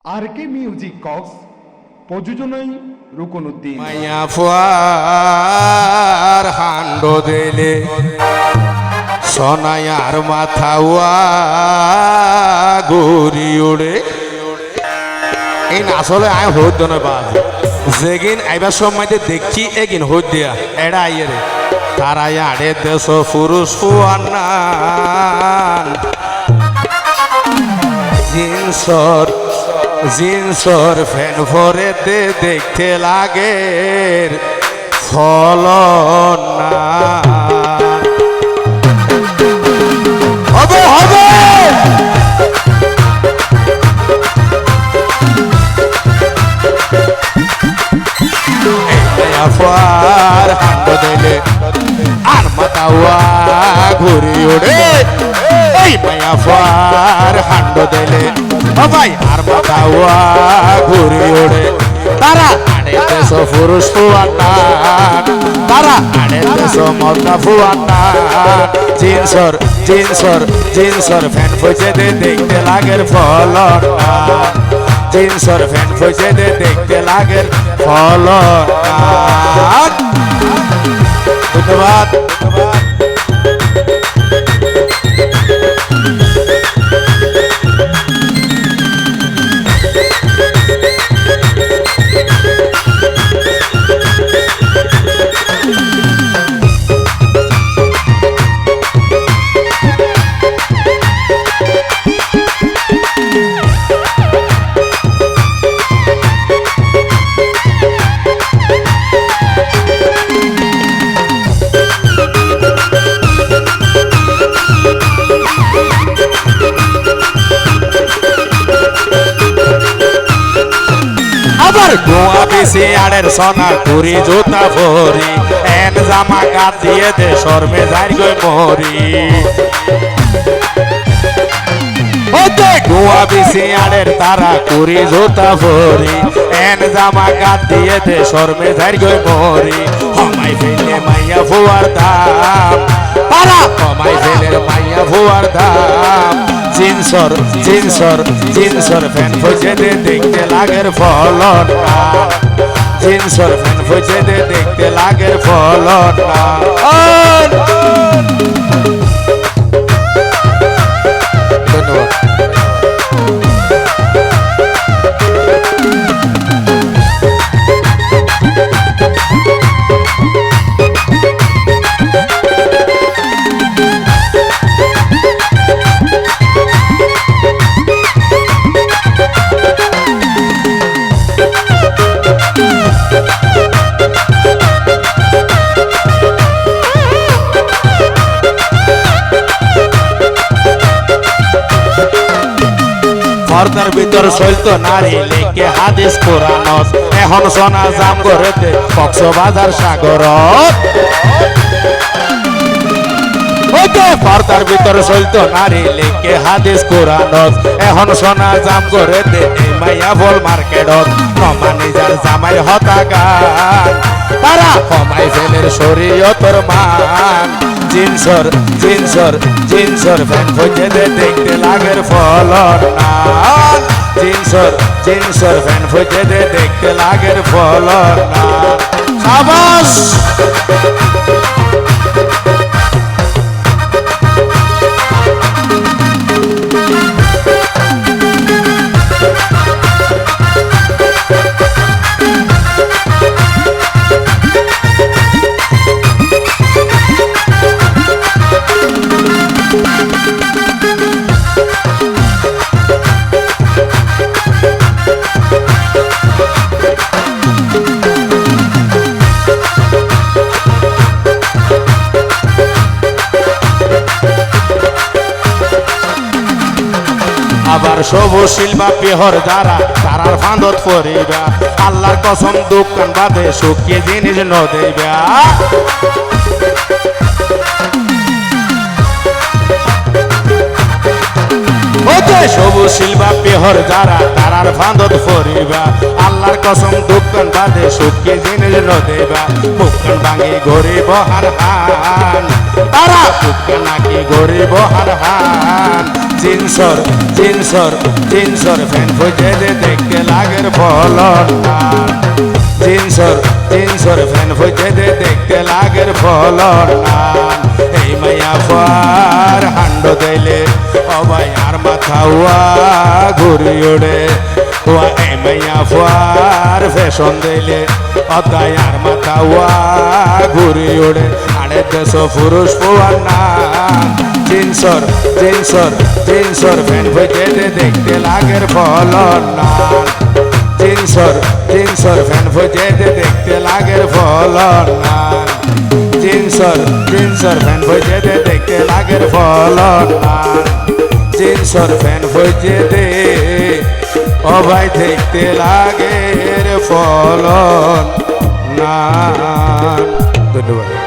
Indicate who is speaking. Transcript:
Speaker 1: আর কে music Cox প্রযোজনায় রুকনুদ্দিন
Speaker 2: মায়া Führer হান্ডো দিলে সোনায়ার মাথাওয়া ঘুরি উড়ে এই আসলে আয় হইত না বাজ যেগিন আইবার সময় দেখছি এগিন হইত দিয়া এড়া আইয়ে রে তারা আড়ে দেশ পুরুষ ফুয়ান্নান জিন্সর ফ্যান ভরে দেখতে লাগে ফলন না হবে হবে আফার হান্ড দিলে আর মাতাওয়া ঘুরি ওড়ে এই মায়া ফার হান্ড দিলে ভাই আর মাতাওয়া ঘুরি ওড়ে তারা আড়ে দেশ পুরুষ ফুয়ান্নান তারা আড়ে দেশ মদ্দা ফুয়ান্নান জিন্সর ফ্যান ফুজে দেখতে লাগের ফলন জিন্সর ফ্যান ফুজে দেখতে লাগের ফলন ধন্যবাদ গোয়া বেশি আড়ের সোনা কুড়ি জুতা ভরি এন জামা কাট দিয়ে দে শর্মে যাই গই মরি গোয়া বেশি আড়ের তারা কুড়ি জুতা ভরি এন জামা কাট দিয়ে দে শর্মে যাই গই মরি হমাই ফেলে মাইয়া ফুয়ার দাম তারা হমাই ফেলে মাইয়া ফুয়ার দাম জিন্সর ফ্যান ফুজে দেখতে লাগের ফলন জিন্সর ফ্যান ফুজে দেখতে লাগের ফলন ধন্যবাদ পর্দার ভিতর চলতো নারী লেকে হাদিস কোরআনত এখন সোনা জাম করেতে কক্সবাজার সাগরত পর্দার ভিতর চলতো নারী লেকে হাদিস কোরআনত এখন সোনা জাম করেতে এই মাইয়া বল মার্কেটত নমা নিজার জামাই হতাগান তারা কমাই ফেলের শরীয়তর মান জিন্সর ফ্যান ফুজে দেখতে লাগের ফলন জিন্সর ফ্যান ফুজে দেখতে লাগের ফলন সাবাস আবার সবশীল বা পেহর যারা তারার ফাঁদত পড়িবা আল্লাহর কসম দোকান বাদে শুকিয়ে জিনিস ন দেবা সবশীল বা পেহর যারা তারার ফাঁদত পড়িবা আল্লাহর কসম দোকান বাদে শুকিয়ে জিনিস ন দেবা দোকান ভাঙি গরিব হার হান তারা দোকান নাকি গরিব হার হান জিন্সর জিন্সর জিন্সর ফ্যান ফুজে দে দেখতে লাগের ফলন নান জিন্সর জিন্সর ফ্যান ফুজে দে দেখতে লাগের ফলন নান এই মাইয়া ফার হান্ড দিলে অবাই আর মাথা উয়া ঘুরি ওড়ে ওয়া এই মাইয়া ফার ফ্যাশন দিলে অদায় আর মাথা উয়া ঘুরি ওড়ে আড়ে দেশ পুরুষ পোয়ার নাম জিন্সর জিন্সর জিন্সর ফ্যান ফুজে দে দেখতে লাগের ফলন নান জিন্সর জিন্সর ফ্যান ফুজে দে দেখতে লাগের ফলন নান জিন্সর জিন্সর ফ্যান ফুজে দে দেখতে লাগের ফলন নান জিন্সর ফ্যান ফুজে দে ও ভাই দেখতে লাগের ফলন নান ধন্যবাদ।